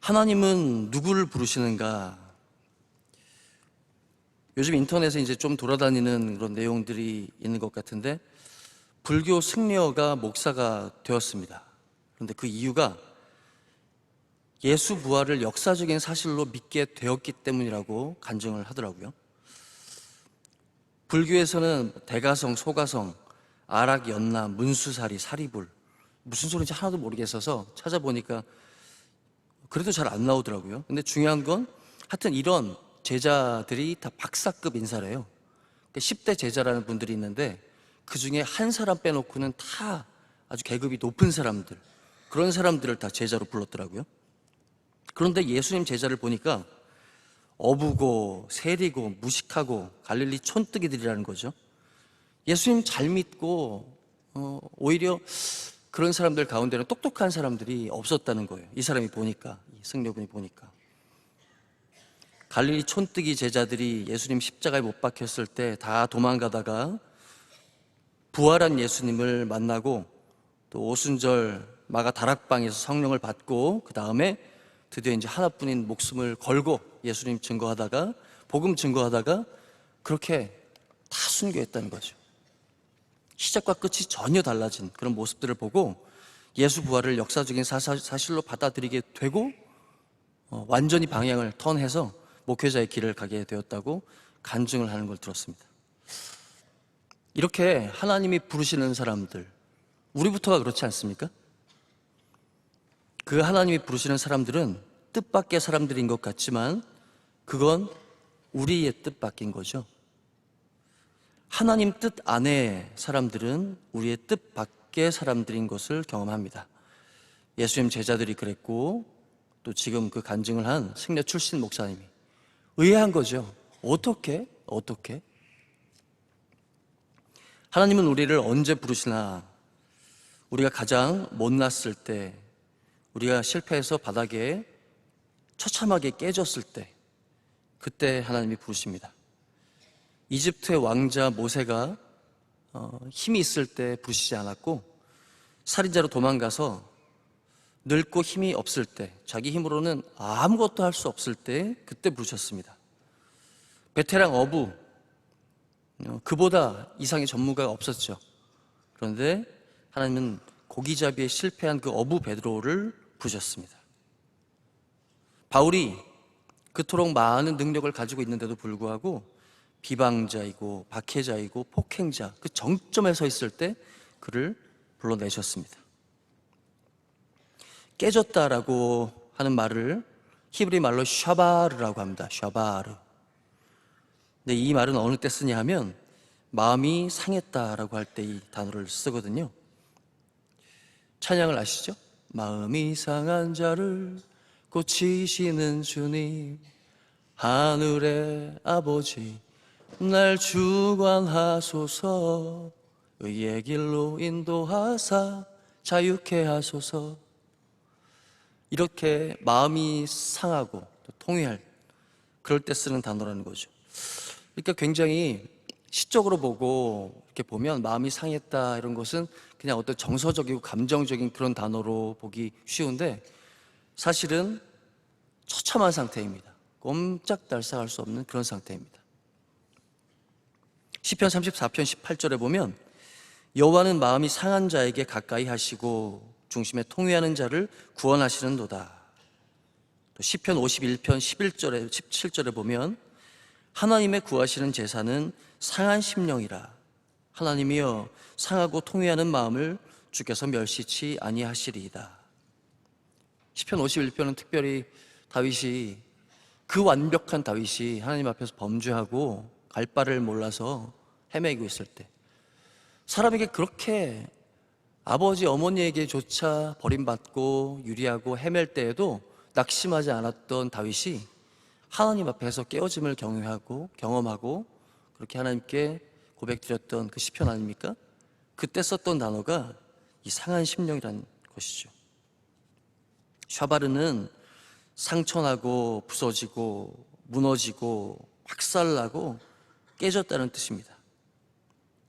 하나님은 누구를 부르시는가? 요즘 인터넷에 이제 좀 돌아다니는 그런 내용들이 있는 것 같은데, 불교 승려가 목사가 되었습니다. 그런데 그 이유가 예수 부활을 역사적인 사실로 믿게 되었기 때문이라고 간증을 하더라고요. 불교에서는 대가성, 소가성, 아락, 연나, 문수사리, 사리불, 무슨 소리인지 하나도 모르겠어서 찾아보니까 그래도 잘 안 나오더라고요. 근데 중요한 건 하여튼 이런 제자들이 다 박사급 인사래요. 10대 제자라는 분들이 있는데 그 중에 한 사람 빼놓고는 다 아주 계급이 높은 사람들, 그런 사람들을 다 제자로 불렀더라고요. 그런데 예수님 제자를 보니까 어부고 세리고 무식하고 갈릴리 촌뜨기들이라는 거죠. 예수님 잘 믿고 오히려 그런 사람들 가운데는 똑똑한 사람들이 없었다는 거예요. 이 사람이 보니까, 이 승려분이 보니까. 갈릴리 촌뜨기 제자들이 예수님 십자가에 못 박혔을 때 다 도망가다가 부활한 예수님을 만나고 또 오순절 마가 다락방에서 성령을 받고 그 다음에 드디어 이제 하나뿐인 목숨을 걸고 예수님 증거하다가, 복음 증거하다가 그렇게 다 순교했다는 거죠. 시작과 끝이 전혀 달라진 그런 모습들을 보고 예수 부활을 역사적인 사실로 받아들이게 되고 완전히 방향을 턴해서 목회자의 길을 가게 되었다고 간증을 하는 걸 들었습니다. 이렇게 하나님이 부르시는 사람들, 우리부터가 그렇지 않습니까? 그 하나님이 부르시는 사람들은 뜻밖의 사람들인 것 같지만 그건 우리의 뜻밖인 거죠. 하나님 뜻 안에 사람들은 우리의 뜻 밖의 사람들인 것을 경험합니다. 예수님 제자들이 그랬고 또 지금 그 간증을 한 승려 출신 목사님이 의아한 거죠. 어떻게? 하나님은 우리를 언제 부르시나? 우리가 가장 못났을 때, 우리가 실패해서 바닥에 처참하게 깨졌을 때, 그때 하나님이 부르십니다. 이집트의 왕자 모세가 힘이 있을 때 부르시지 않았고, 살인자로 도망가서 늙고 힘이 없을 때, 자기 힘으로는 아무것도 할 수 없을 때 그때 부르셨습니다. 베테랑 어부, 그보다 이상의 전문가가 없었죠. 그런데 하나님은 고기잡이에 실패한 그 어부 베드로를 부르셨습니다. 바울이 그토록 많은 능력을 가지고 있는데도 불구하고 비방자이고 박해자이고 폭행자, 그 정점에 서 있을 때 그를 불러내셨습니다. 깨졌다라고 하는 말을 히브리 말로 샤바르라고 합니다. 샤바르. 근데 이 말은 어느 때 쓰냐 하면 마음이 상했다라고 할 때 이 단어를 쓰거든요. 찬양을 아시죠? 마음이 상한 자를 고치시는 주님, 하늘의 아버지 날 주관하소서, 의의 길로 인도하사 자유케 하소서. 이렇게 마음이 상하고 또 통회할, 그럴 때 쓰는 단어라는 거죠. 그러니까 굉장히 시적으로 보고 이렇게 보면 마음이 상했다 이런 것은 그냥 어떤 정서적이고 감정적인 그런 단어로 보기 쉬운데 사실은 처참한 상태입니다. 꼼짝달싹할 수 없는 그런 상태입니다. 시편 34편 18절에 보면 여호와는 마음이 상한 자에게 가까이 하시고 중심에 통회하는 자를 구원하시는도다. 또 시편 51편 11절에 17절에 보면 하나님의 구하시는 제사는 상한 심령이라. 하나님이여 상하고 통회하는 마음을 주께서 멸시치 아니하시리이다. 시편 51편은 특별히 다윗이, 그 완벽한 다윗이 하나님 앞에서 범죄하고 갈 바를 몰라서 헤매고 있을 때, 사람에게 그렇게 아버지 어머니에게조차 버림받고 유리하고 헤맬 때에도 낙심하지 않았던 다윗이 하나님 앞에서 깨어짐을 경험하고 그렇게 하나님께 고백드렸던 그 시편 아닙니까? 그때 썼던 단어가 이 상한 심령이라는 것이죠. 샤바르는 상처나고 부서지고 무너지고 박살나고 깨졌다는 뜻입니다.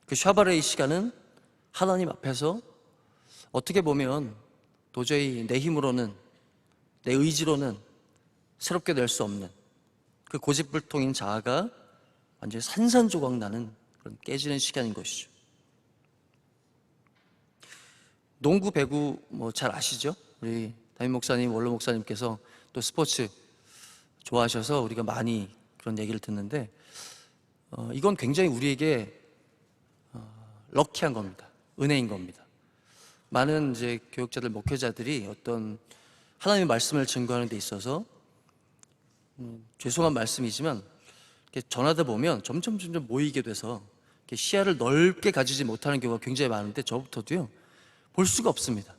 그 샤바르의 시간은 하나님 앞에서 어떻게 보면 도저히 내 힘으로는, 내 의지로는 새롭게 될 수 없는 그 고집불통인 자아가 완전히 산산조각 나는 그런 깨지는 시간인 것이죠. 농구, 배구 뭐 잘 아시죠? 우리 담임 목사님, 원로 목사님께서 또 스포츠 좋아하셔서 우리가 많이 그런 얘기를 듣는데 이건 굉장히 우리에게 럭키한 겁니다. 은혜인 겁니다. 많은 이제 교육자들, 목회자들이 어떤 하나님의 말씀을 증거하는 데 있어서 죄송한 말씀이지만 이렇게 전하다 보면 점점 모이게 돼서 이렇게 시야를 넓게 가지지 못하는 경우가 굉장히 많은데 저부터도요 볼 수가 없습니다.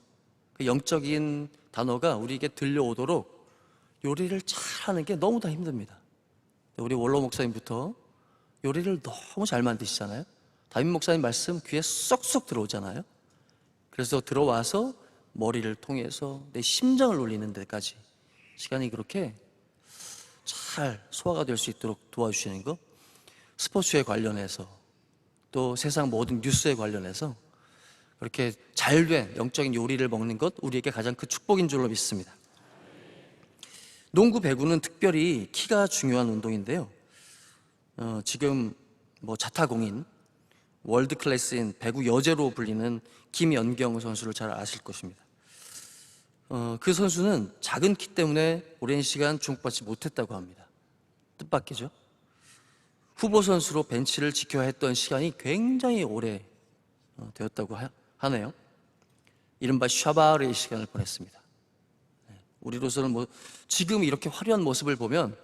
그 영적인 단어가 우리에게 들려오도록 요리를 잘하는 게 너무 다 힘듭니다. 우리 원로 목사님부터 요리를 너무 잘 만드시잖아요. 담임 목사님 말씀 귀에 쏙쏙 들어오잖아요. 그래서 들어와서 머리를 통해서 내 심장을 울리는 데까지 시간이 그렇게 잘 소화가 될 수 있도록 도와주시는 거, 스포츠에 관련해서 또 세상 모든 뉴스에 관련해서 그렇게 잘된 영적인 요리를 먹는 것 우리에게 가장 큰 축복인 줄로 믿습니다. 농구, 배구는 특별히 키가 중요한 운동인데요. 지금 뭐 자타공인 월드 클래스인 배구 여제로 불리는 김연경 선수를 잘 아실 것입니다. 그 선수는 작은 키 때문에 오랜 시간 주목받지 못했다고 합니다. 뜻밖이죠. 후보 선수로 벤치를 지켜야 했던 시간이 굉장히 오래 되었다고 하네요. 이른바 샤바르의 시간을 보냈습니다. 우리로서는 뭐 지금 이렇게 화려한 모습을 보면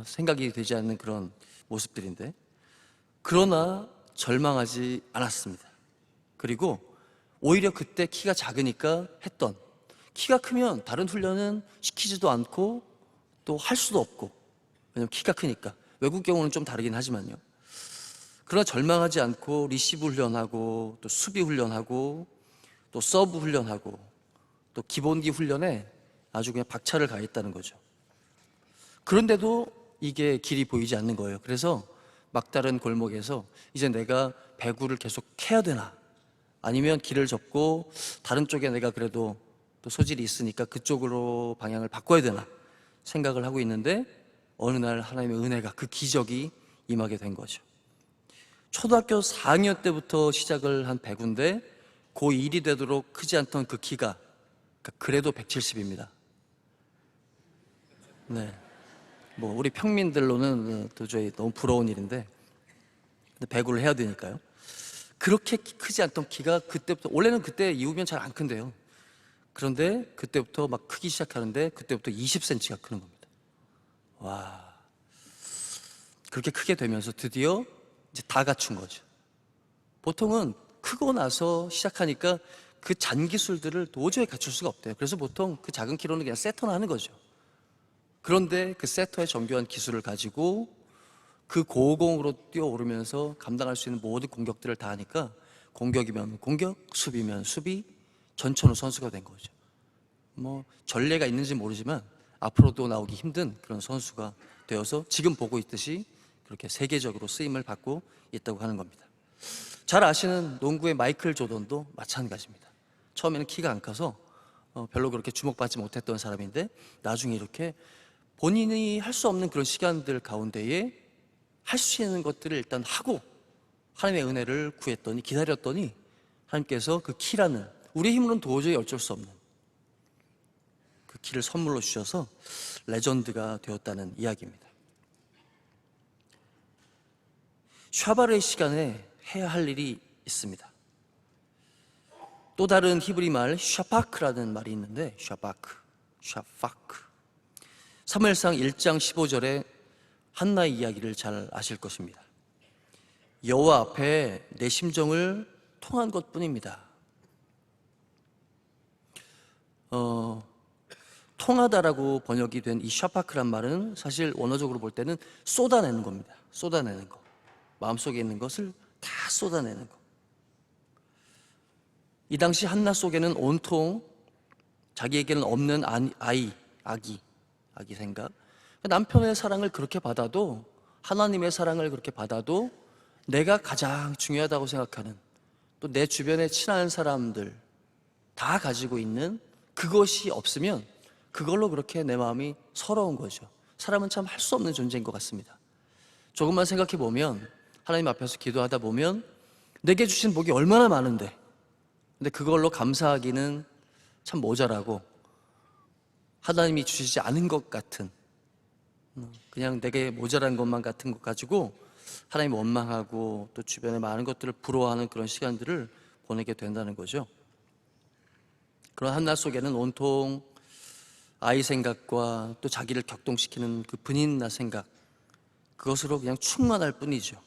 생각이 되지 않는 그런 모습들인데, 그러나 절망하지 않았습니다. 그리고 오히려 그때 키가 작으니까 했던, 키가 크면 다른 훈련은 시키지도 않고 또 할 수도 없고, 왜냐면 키가 크니까. 외국 경우는 좀 다르긴 하지만요. 그러나 절망하지 않고 리시브 훈련하고 또 수비 훈련하고 또 서브 훈련하고 또 기본기 훈련에 아주 그냥 박차를 가했다는 거죠. 그런데도 이게 길이 보이지 않는 거예요. 그래서 막다른 골목에서 이제 내가 배구를 계속 해야 되나, 아니면 길을 접고 다른 쪽에 내가 그래도 또 소질이 있으니까 그쪽으로 방향을 바꿔야 되나 생각을 하고 있는데, 어느 날 하나님의 은혜가, 그 기적이 임하게 된 거죠. 초등학교 4학년 때부터 시작을 한 배구인데 고1이 되도록 크지 않던 그 키가 그래도 170입니다. 네, 뭐 우리 평민들로는 도저히 너무 부러운 일인데, 근데 배구를 해야 되니까요. 그렇게 크지 않던 키가 그때부터, 원래는 그때 이후면 잘 안 큰대요. 그런데 그때부터 막 크기 시작하는데 그때부터 20cm가 크는 겁니다. 와, 그렇게 크게 되면서 드디어 이제 다 갖춘 거죠. 보통은 크고 나서 시작하니까 그 잔기술들을 도저히 갖출 수가 없대요. 그래서 보통 그 작은 키로는 그냥 세터나 하는 거죠. 그런데 그 세터의 정교한 기술을 가지고 그 고공으로 뛰어오르면서 감당할 수 있는 모든 공격들을 다 하니까, 공격이면 공격, 수비면 수비, 전천후 선수가 된 거죠. 뭐 전례가 있는지 모르지만 앞으로도 나오기 힘든 그런 선수가 되어서 지금 보고 있듯이 그렇게 세계적으로 쓰임을 받고 있다고 하는 겁니다. 잘 아시는 농구의 마이클 조던도 마찬가지입니다. 처음에는 키가 안 커서 별로 그렇게 주목받지 못했던 사람인데, 나중에 이렇게 본인이 할 수 없는 그런 시간들 가운데에 할 수 있는 것들을 일단 하고 하나님의 은혜를 구했더니, 기다렸더니 하나님께서 그 키라는, 우리의 힘으로는 도저히 어쩔 수 없는 그 키를 선물로 주셔서 레전드가 되었다는 이야기입니다. 샤바르의 시간에 해야 할 일이 있습니다. 또 다른 히브리 말 샤파크라는 말이 있는데, 샤파크. 사무엘상 1장 15절에 한나의 이야기를 잘 아실 것입니다. 여호와 앞에 내 심정을 통한 것뿐입니다. 통하다라고 번역이 된 이 샤파크란 말은 사실 원어적으로 볼 때는 쏟아내는 겁니다. 쏟아내는 거. 마음속에 있는 것을 다 쏟아내는 거. 이 당시 한나 속에는 온통 자기에게는 없는 아기 생각, 남편의 사랑을 그렇게 받아도, 하나님의 사랑을 그렇게 받아도 내가 가장 중요하다고 생각하는, 또 내 주변에 친한 사람들 다 가지고 있는 그것이 없으면 그걸로 그렇게 내 마음이 서러운 거죠. 사람은 참 할 수 없는 존재인 것 같습니다. 조금만 생각해 보면, 하나님 앞에서 기도하다 보면 내게 주신 복이 얼마나 많은데, 근데 그걸로 감사하기는 참 모자라고, 하나님이 주시지 않은 것 같은, 그냥 내게 모자란 것만 같은 것 가지고 하나님 원망하고 또 주변의 많은 것들을 부러워하는 그런 시간들을 보내게 된다는 거죠. 그런 한낮 속에는 온통 아이 생각과 또 자기를 격동시키는 그 분인나 생각, 그것으로 그냥 충만할 뿐이죠.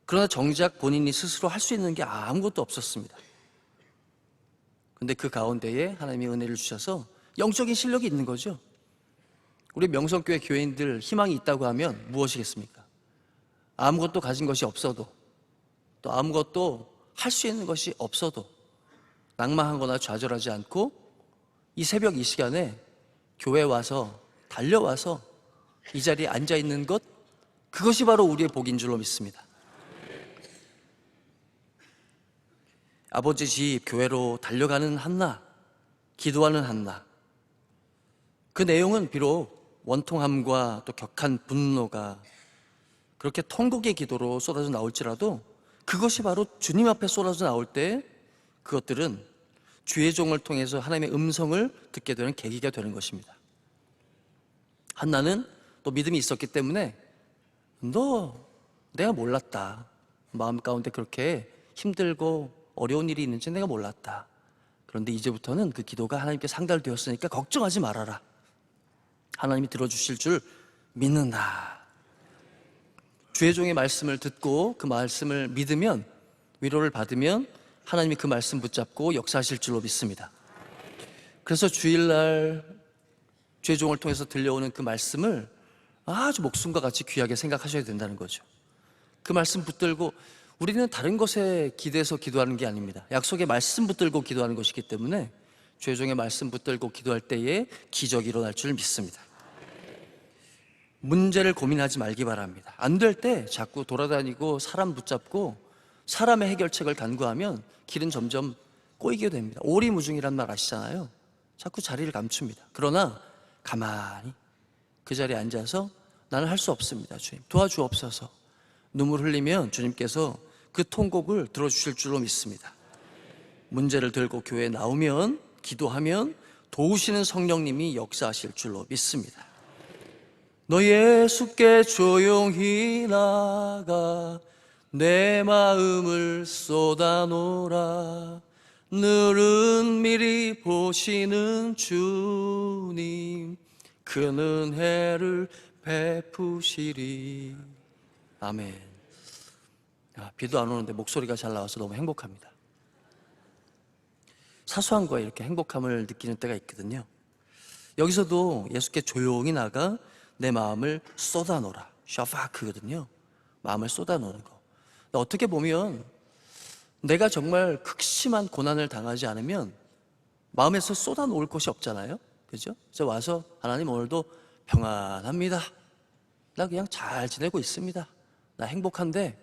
그러나 정작 본인이 스스로 할 수 있는 게 아무것도 없었습니다. 근데 그 가운데에 하나님이 은혜를 주셔서 영적인 실력이 있는 거죠. 우리 명성교회 교인들 희망이 있다고 하면 무엇이겠습니까? 아무것도 가진 것이 없어도, 또 아무것도 할 수 있는 것이 없어도 낭만하거나 좌절하지 않고 이 새벽 이 시간에 교회에 와서, 달려와서 이 자리에 앉아 있는 것, 그것이 바로 우리의 복인 줄로 믿습니다. 아버지 집 교회로 달려가는 한나, 기도하는 한나, 그 내용은 비록 원통함과 또 격한 분노가 그렇게 통곡의 기도로 쏟아져 나올지라도, 그것이 바로 주님 앞에 쏟아져 나올 때 그것들은 주의 종을 통해서 하나님의 음성을 듣게 되는 계기가 되는 것입니다. 한나는 또 믿음이 있었기 때문에 내가 몰랐다. 마음 가운데 그렇게 힘들고 어려운 일이 있는지 내가 몰랐다. 그런데 이제부터는 그 기도가 하나님께 상달되었으니까 걱정하지 말아라. 하나님이 들어주실 줄 믿는다. 주의 종의 말씀을 듣고 그 말씀을 믿으면, 위로를 받으면 하나님이 그 말씀 붙잡고 역사하실 줄로 믿습니다. 그래서 주일날 주의 종을 통해서 들려오는 그 말씀을 아주 목숨과 같이 귀하게 생각하셔야 된다는 거죠. 그 말씀 붙들고, 우리는 다른 것에 기대서 기도하는 게 아닙니다. 약속의 말씀 붙들고 기도하는 것이기 때문에 주의 종의 말씀 붙들고 기도할 때에 기적이 일어날 줄 믿습니다. 문제를 고민하지 말기 바랍니다. 안 될 때 자꾸 돌아다니고 사람 붙잡고 사람의 해결책을 간구하면 길은 점점 꼬이게 됩니다. 오리무중이란 말 아시잖아요. 자꾸 자리를 감춥니다. 그러나 가만히 그 자리에 앉아서 나는 할 수 없습니다. 주님 도와주옵소서. 눈물 흘리면 주님께서 그 통곡을 들어주실 줄로 믿습니다. 문제를 들고 교회에 나오면, 기도하면 도우시는 성령님이 역사하실 줄로 믿습니다. 너 예수께 조용히 나가 내 마음을 쏟아놓으라. 늘은 미리 보시는 주님 그 은혜를 베푸시리. 아멘. 비도 안 오는데 목소리가 잘 나와서 너무 행복합니다. 사소한 거에 이렇게 행복함을 느끼는 때가 있거든요. 여기서도 예수께 조용히 나가 내 마음을 쏟아놓으라. 샤파크거든요. 마음을 쏟아놓는 거. 어떻게 보면 내가 정말 극심한 고난을 당하지 않으면 마음에서 쏟아놓을 곳이 없잖아요. 그죠? 그래서 와서 하나님 오늘도 평안합니다. 나 그냥 잘 지내고 있습니다. 나 행복한데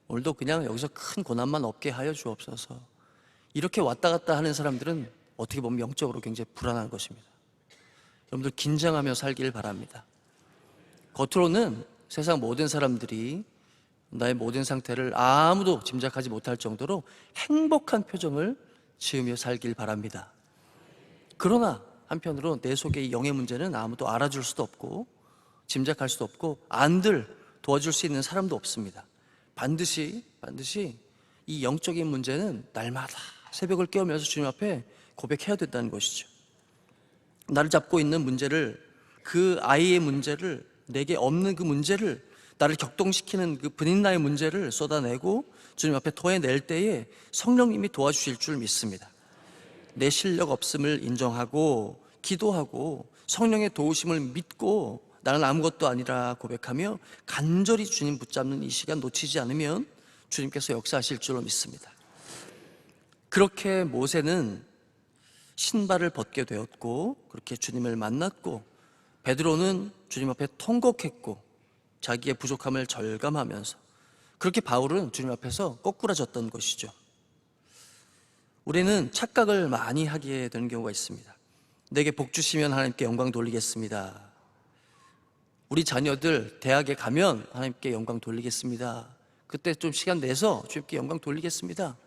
오늘도 그냥 여기서 큰 고난만 없게 하여 주옵소서. 이렇게 왔다 갔다 하는 사람들은 어떻게 보면 영적으로 굉장히 불안한 것입니다. 여러분들 긴장하며 살길 바랍니다. 겉으로는 세상 모든 사람들이 나의 모든 상태를 아무도 짐작하지 못할 정도로 행복한 표정을 지으며 살길 바랍니다. 그러나 한편으로 내 속의 영의 문제는 아무도 알아줄 수도 없고 짐작할 수도 없고 안들 도와줄 수 있는 사람도 없습니다. 반드시 이 영적인 문제는 날마다 새벽을 깨우면서 주님 앞에 고백해야 된다는 것이죠. 나를 잡고 있는 문제를, 그 아이의 문제를, 내게 없는 그 문제를, 나를 격동시키는 그 분인나의 문제를 쏟아내고 주님 앞에 토해낼 때에 성령님이 도와주실 줄 믿습니다. 내 실력 없음을 인정하고 기도하고 성령의 도우심을 믿고 나는 아무것도 아니라 고백하며 간절히 주님 붙잡는 이 시간 놓치지 않으면 주님께서 역사하실 줄로 믿습니다. 그렇게 모세는 신발을 벗게 되었고 그렇게 주님을 만났고, 베드로는 주님 앞에 통곡했고 자기의 부족함을 절감하면서, 그렇게 바울은 주님 앞에서 거꾸라졌던 것이죠. 우리는 착각을 많이 하게 되는 경우가 있습니다. 내게 복 주시면 하나님께 영광 돌리겠습니다. 우리 자녀들 대학에 가면 하나님께 영광 돌리겠습니다. 그때 좀 시간 내서 주님께 영광 돌리겠습니다.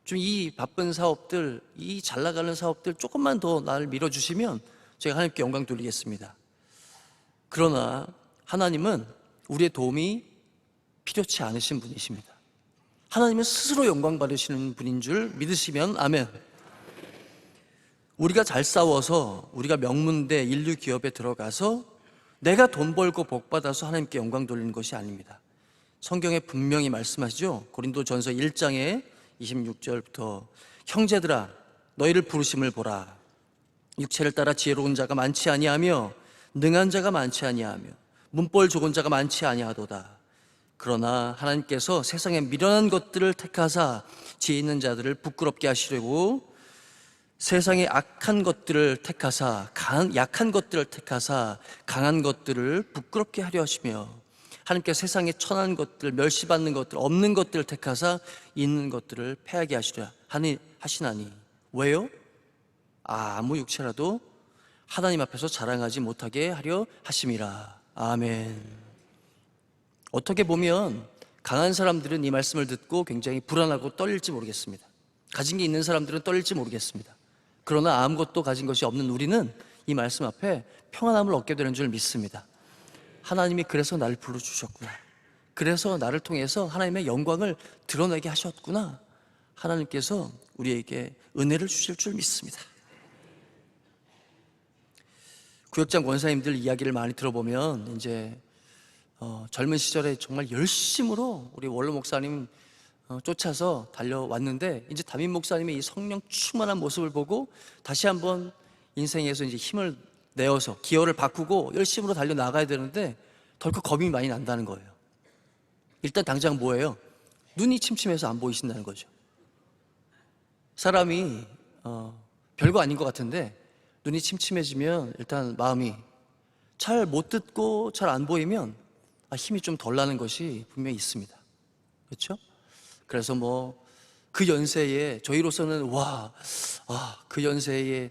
좀 이 바쁜 사업들, 이 잘 나가는 사업들 조금만 더 나를 밀어주시면 제가 하나님께 영광 돌리겠습니다. 그러나 하나님은 우리의 도움이 필요치 않으신 분이십니다. 하나님은 스스로 영광 받으시는 분인 줄 믿으시면 아멘. 우리가 잘 싸워서 우리가 명문대 인류 기업에 들어가서 내가 돈 벌고 복 받아서 하나님께 영광 돌리는 것이 아닙니다. 성경에 분명히 말씀하시죠. 고린도전서 1장에 26절부터 형제들아 너희를 부르심을 보라. 육체를 따라 지혜로운 자가 많지 아니하며 능한 자가 많지 아니하며 문벌 좋은 자가 많지 아니하도다. 그러나 하나님께서 세상에 미련한 것들을 택하사 지혜 있는 자들을 부끄럽게 하시려고 세상에 악한 것들을 택하사 약한 것들을 택하사 강한 것들을 부끄럽게 하려 하시며 하나님께서 세상에 천한 것들, 멸시받는 것들, 없는 것들을 택하사 있는 것들을 패하게 하시려 하시나니 왜요? 아무 육체라도 하나님 앞에서 자랑하지 못하게 하려 하심이라. 아멘. 어떻게 보면 강한 사람들은 이 말씀을 듣고 굉장히 불안하고 떨릴지 모르겠습니다. 가진 게 있는 사람들은 떨릴지 모르겠습니다. 그러나 아무것도 가진 것이 없는 우리는 이 말씀 앞에 평안함을 얻게 되는 줄 믿습니다. 하나님이 그래서 나를 불러주셨구나. 그래서 나를 통해서 하나님의 영광을 드러내게 하셨구나. 하나님께서 우리에게 은혜를 주실 줄 믿습니다. 구역장 권사님들 이야기를 많이 들어보면 이제 젊은 시절에 정말 열심으로 우리 원로 목사님 쫓아서 달려왔는데 이제 담임 목사님의 이 성령 충만한 모습을 보고 다시 한번 인생에서 이제 힘을 내어서 기어를 바꾸고 열심으로 달려나가야 되는데 덜컥 겁이 많이 난다는 거예요. 일단 당장 뭐예요? 눈이 침침해서 안 보이신다는 거죠. 사람이 별거 아닌 것 같은데 눈이 침침해지면 일단 마음이 잘 못 듣고 잘 안 보이면 힘이 좀 덜 나는 것이 분명히 있습니다. 그렇죠? 그래서 뭐 그 연세에 저희로서는 그 연세에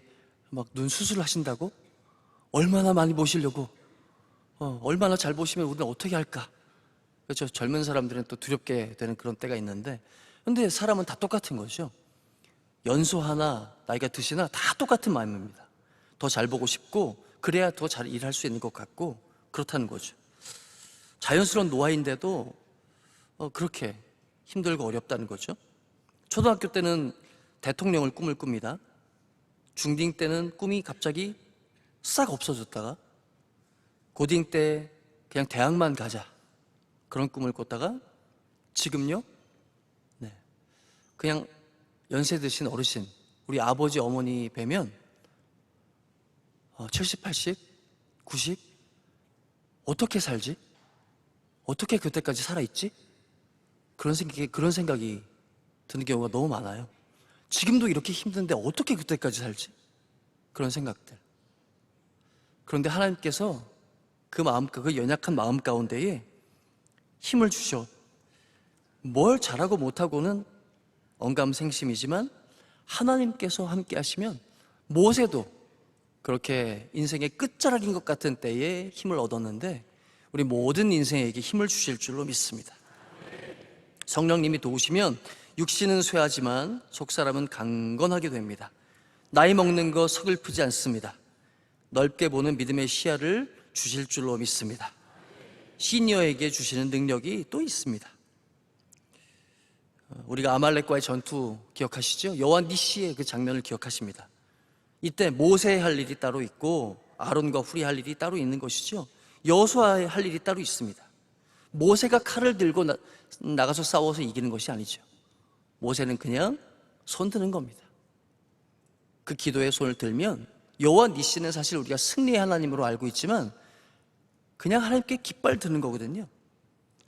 막 눈 수술을 하신다고? 얼마나 많이 보시려고? 얼마나 잘 보시면 우리는 어떻게 할까? 그렇죠? 젊은 사람들은 또 두렵게 되는 그런 때가 있는데 근데 사람은 다 똑같은 거죠. 연소하나 나이가 드시나 다 똑같은 마음입니다. 더 잘 보고 싶고 그래야 더 잘 일할 수 있는 것 같고 그렇다는 거죠. 자연스러운 노화인데도 그렇게 힘들고 어렵다는 거죠. 초등학교 때는 대통령을 꿈을 꿉니다. 중딩 때는 꿈이 갑자기 싹 없어졌다가 고딩 때 그냥 대학만 가자 그런 꿈을 꿨다가 지금요? 네, 그냥 연세 드신 어르신 우리 아버지 어머니 뵈면 70, 80, 90 어떻게 살지? 어떻게 그때까지 살아있지? 그런 생각이 드는 경우가 너무 많아요. 지금도 이렇게 힘든데 어떻게 그때까지 살지? 그런 생각들. 그런데 하나님께서 그 연약한 마음 가운데에 힘을 주셔. 뭘 잘하고 못하고는 언감생심이지만 하나님께서 함께 하시면 모세도 그렇게 인생의 끝자락인 것 같은 때에 힘을 얻었는데 우리 모든 인생에게 힘을 주실 줄로 믿습니다. 성령님이 도우시면 육신은 쇠하지만 속사람은 강건하게 됩니다. 나이 먹는 거 서글프지 않습니다. 넓게 보는 믿음의 시야를 주실 줄로 믿습니다. 시니어에게 주시는 능력이 또 있습니다. 우리가 아말렉과의 전투 기억하시죠? 여호와 니시의 그 장면을 기억하십니다. 이때 모세의 할 일이 따로 있고 아론과 훌이 할 일이 따로 있는 것이죠. 여호수아의 할 일이 따로 있습니다. 모세가 칼을 들고 나가서 싸워서 이기는 것이 아니죠. 모세는 그냥 손 드는 겁니다. 그 기도에 손을 들면 여호와 니시는 사실 우리가 승리의 하나님으로 알고 있지만 그냥 하나님께 깃발 드는 거거든요.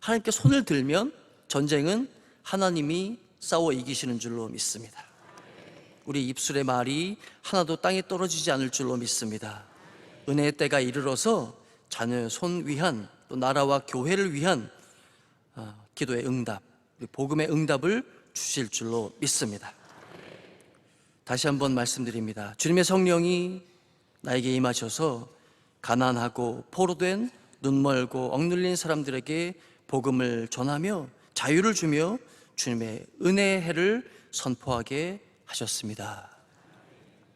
하나님께 손을 들면 전쟁은 하나님이 싸워 이기시는 줄로 믿습니다. 우리 입술의 말이 하나도 땅에 떨어지지 않을 줄로 믿습니다. 은혜의 때가 이르러서 자녀의 손 위한 또 나라와 교회를 위한 기도의 응답, 복음의 응답을 주실 줄로 믿습니다. 다시 한번 말씀드립니다. 주님의 성령이 나에게 임하셔서 가난하고 포로된 눈 멀고 억눌린 사람들에게 복음을 전하며 자유를 주며 주님의 은혜의 해를 선포하게 하셨습니다.